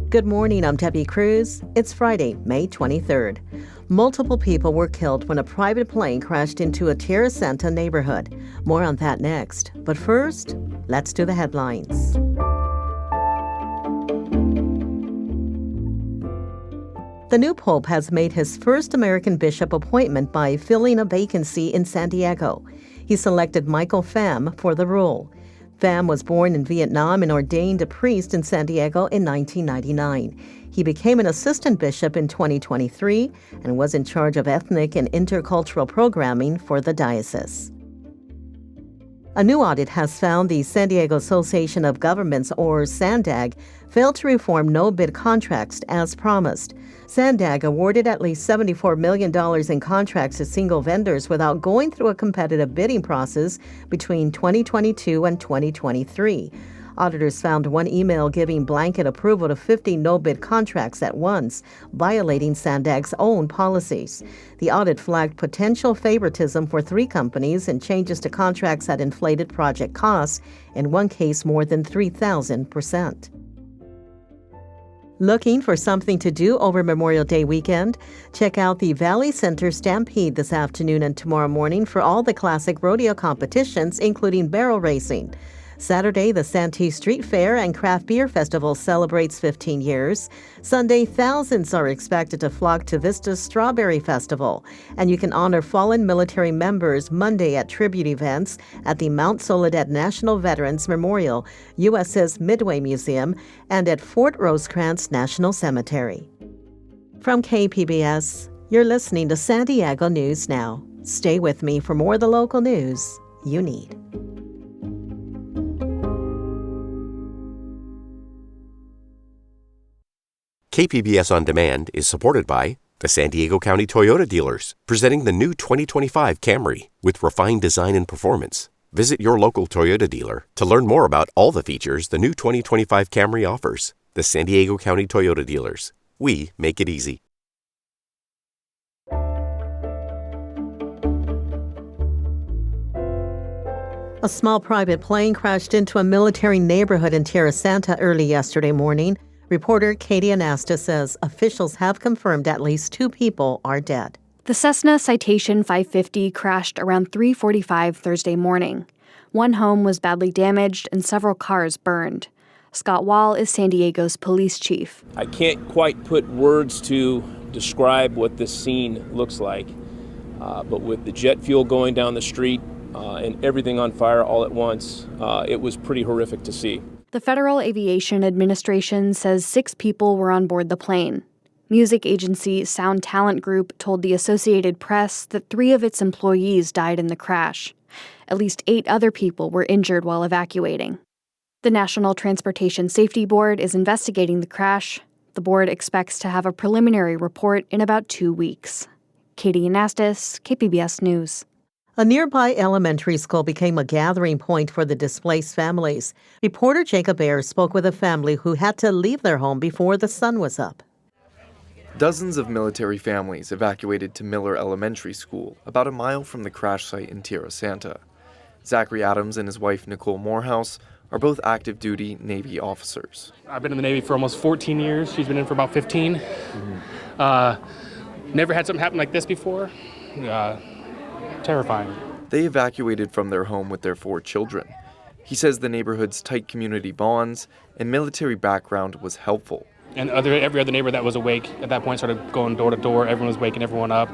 Good morning, I'm Debbie Cruz. It's Friday, May 23rd. Multiple people were killed when a private plane crashed into a Tierrasanta neighborhood. More on that next. But first, let's do the headlines. The new pope has made his first American bishop appointment by filling a vacancy in San Diego. He selected Michael Pham for the role. Pham was born in Vietnam and ordained a priest in San Diego in 1999. He became an assistant bishop in 2023 and was in charge of ethnic and intercultural programming for the diocese. A new audit has found the San Diego Association of Governments, or SANDAG, failed to reform no-bid contracts as promised. SANDAG awarded at least $74 million in contracts to single vendors without going through a competitive bidding process between 2022 and 2023. Auditors found one email giving blanket approval to 50 no-bid contracts at once, violating SANDAG's own policies. The audit flagged potential favoritism for 3 companies and changes to contracts that inflated project costs, in one case more than 3,000%. Looking for something to do over Memorial Day weekend? Check out the Valley Center Stampede this afternoon and tomorrow morning for all the classic rodeo competitions, including barrel racing. Saturday, the Santee Street Fair and Craft Beer Festival celebrates 15 years. Sunday, thousands are expected to flock to Vista's Strawberry Festival. And you can honor fallen military members Monday at tribute events at the Mount Soledad National Veterans Memorial, USS Midway Museum, and at Fort Rosecrans National Cemetery. From KPBS, you're listening to San Diego News Now. Stay with me for more of the local news you need. KPBS On Demand is supported by the San Diego County Toyota dealers, presenting the new 2025 Camry with refined design and performance. Visit your local Toyota dealer to learn more about all the features the new 2025 Camry offers. The San Diego County Toyota dealers. We make it easy. A small private plane crashed into a military neighborhood in Tierrasanta early yesterday morning. Reporter Katie Anasta says officials have confirmed at least 2 people are dead. The Cessna Citation 550 crashed around 3:45 Thursday morning. One home was badly damaged and several cars burned. Scott Wall is San Diego's police chief. I can't quite put words to describe what this scene looks like, but with the jet fuel going down the street and everything on fire all at once, it was pretty horrific to see. The Federal Aviation Administration says 6 people were on board the plane. Music agency Sound Talent Group told the Associated Press that 3 of its employees died in the crash. At least 8 other people were injured while evacuating. The National Transportation Safety Board is investigating the crash. The board expects to have a preliminary report in about 2 weeks. Katie Anastas, KPBS News. A nearby elementary school became a gathering point for the displaced families. Reporter Jacob Ayers spoke with a family who had to leave their home before the sun was up. Dozens of military families evacuated to Miller Elementary School, about a mile from the crash site in Tierrasanta. Zachary Adams and his wife Nicole Morehouse are both active duty Navy officers. I've been in the Navy for almost 14 years. She's been in for about 15. Never had something happen like this before. Terrifying. They evacuated from their home with their 4 children. He says the neighborhood's tight community bonds and military background was helpful. And every other neighbor that was awake at that point started going door to door. Everyone was waking everyone up.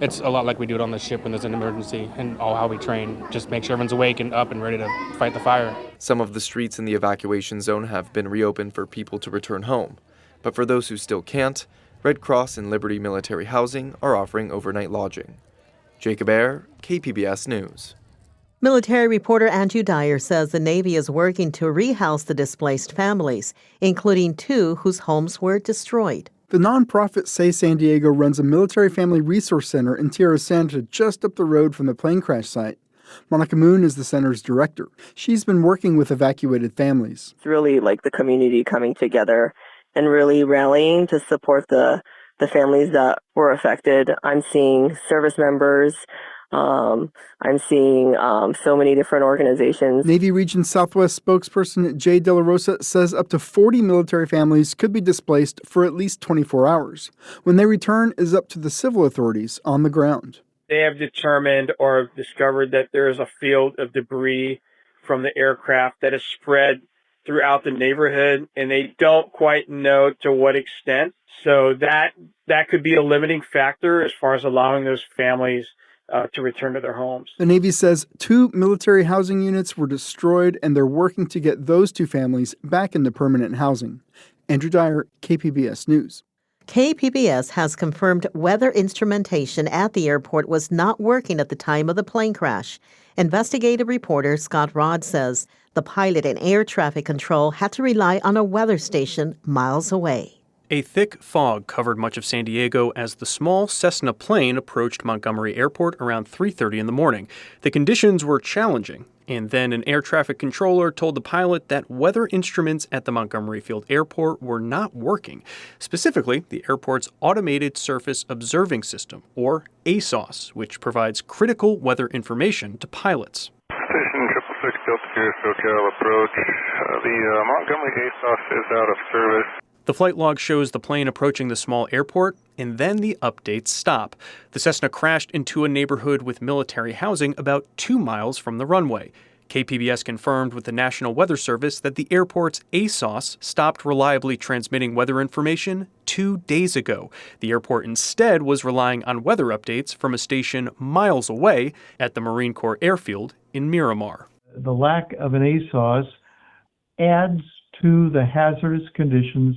It's a lot like we do it on the ship when there's an emergency and how we train. Just make sure everyone's awake and up and ready to fight the fire. Some of the streets in the evacuation zone have been reopened for people to return home. But for those who still can't, Red Cross and Liberty Military Housing are offering overnight lodging. Jacob Ayer, KPBS News. Military reporter Andrew Dyer says the Navy is working to rehouse the displaced families, including 2 whose homes were destroyed. The nonprofit Say San Diego runs a military family resource center in Tierrasanta just up the road from the plane crash site. Monica Moon is the center's director. She's been working with evacuated families. It's really like the community coming together and really rallying to support the families that were affected. I'm seeing service members, I'm seeing so many different organizations. Navy Region Southwest spokesperson Jay De La Rosa says up to 40 military families could be displaced for at least 24 hours. When they return is up to the civil authorities on the ground. They have determined or discovered that there is a field of debris from the aircraft that is spread throughout the neighborhood, and they don't quite know to what extent. So that could be a limiting factor as far as allowing those families to return to their homes. The Navy says 2 military housing units were destroyed, and they're working to get those 2 families back into permanent housing. Andrew Dyer, KPBS News. KPBS has confirmed weather instrumentation at the airport was not working at the time of the plane crash. Investigative reporter Scott Rodd says the pilot and air traffic control had to rely on a weather station miles away. A thick fog covered much of San Diego as the small Cessna plane approached Montgomery Airport around 3:30 in the morning. The conditions were challenging, and then an air traffic controller told the pilot that weather instruments at the Montgomery Field Airport were not working. Specifically, the airport's Automated Surface Observing System, or ASOS, which provides critical weather information to pilots. Station 666 Delta Sierra SoCal approach. The Montgomery ASOS is out of service. The flight log shows the plane approaching the small airport, and then the updates stop. The Cessna crashed into a neighborhood with military housing about 2 miles from the runway. KPBS confirmed with the National Weather Service that the airport's ASOS stopped reliably transmitting weather information 2 days ago. The airport instead was relying on weather updates from a station miles away at the Marine Corps Airfield in Miramar. The lack of an ASOS adds to the hazardous conditions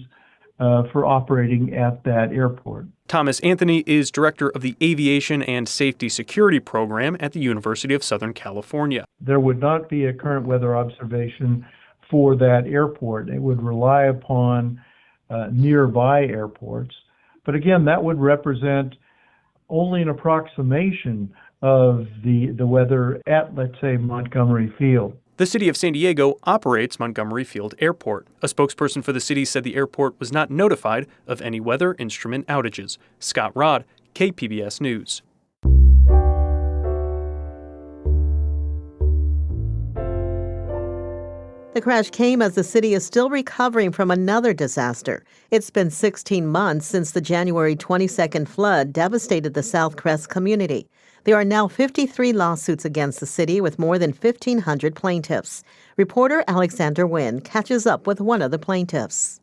for operating at that airport. Thomas Anthony is director of the Aviation and Safety Security Program at the University of Southern California. There would not be a current weather observation for that airport. It would rely upon nearby airports. But again, that would represent only an approximation of the weather at, let's say, Montgomery Field. The city of San Diego operates Montgomery Field Airport. A spokesperson for the city said the airport was not notified of any weather instrument outages. Scott Rodd, KPBS News. The crash came as the city is still recovering from another disaster. It's been 16 months since the January 22nd flood devastated the South Crest community. There are now 53 lawsuits against the city with more than 1,500 plaintiffs. Reporter Alexander Nguyen catches up with one of the plaintiffs.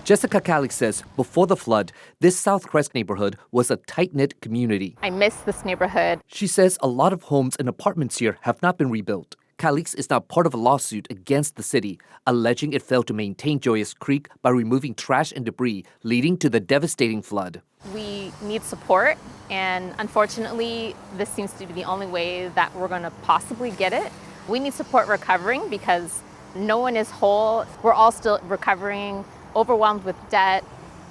Jessica Calix says before the flood, this South Crest neighborhood was a tight-knit community. I miss this neighborhood. She says a lot of homes and apartments here have not been rebuilt. Calix is now part of a lawsuit against the city, alleging it failed to maintain Joyous Creek by removing trash and debris, leading to the devastating flood. We need support, and unfortunately, this seems to be the only way that we're going to possibly get it. We need support recovering because no one is whole. We're all still recovering, overwhelmed with debt,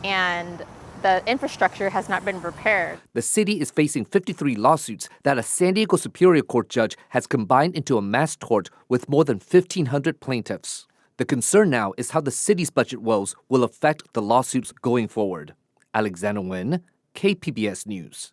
and the infrastructure has not been repaired. The city is facing 53 lawsuits that a San Diego Superior Court judge has combined into a mass tort with more than 1,500 plaintiffs. The concern now is how the city's budget woes will affect the lawsuits going forward. Alexander Nguyen, KPBS News.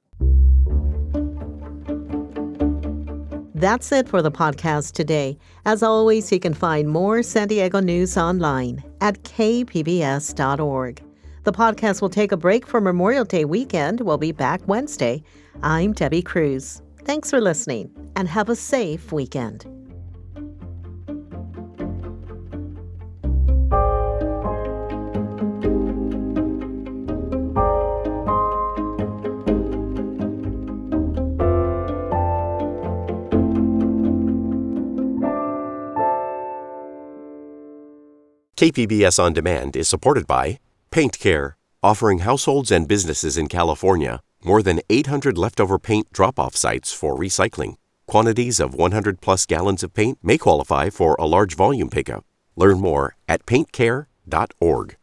That's it for the podcast today. As always, you can find more San Diego news online at kpbs.org. The podcast will take a break for Memorial Day weekend. We'll be back Wednesday. I'm Debbie Cruz. Thanks for listening, and have a safe weekend. KPBS On Demand is supported by Paint Care, offering households and businesses in California more than 800 leftover paint drop-off sites for recycling. Quantities of 100-plus gallons of paint may qualify for a large volume pickup. Learn more at paintcare.org.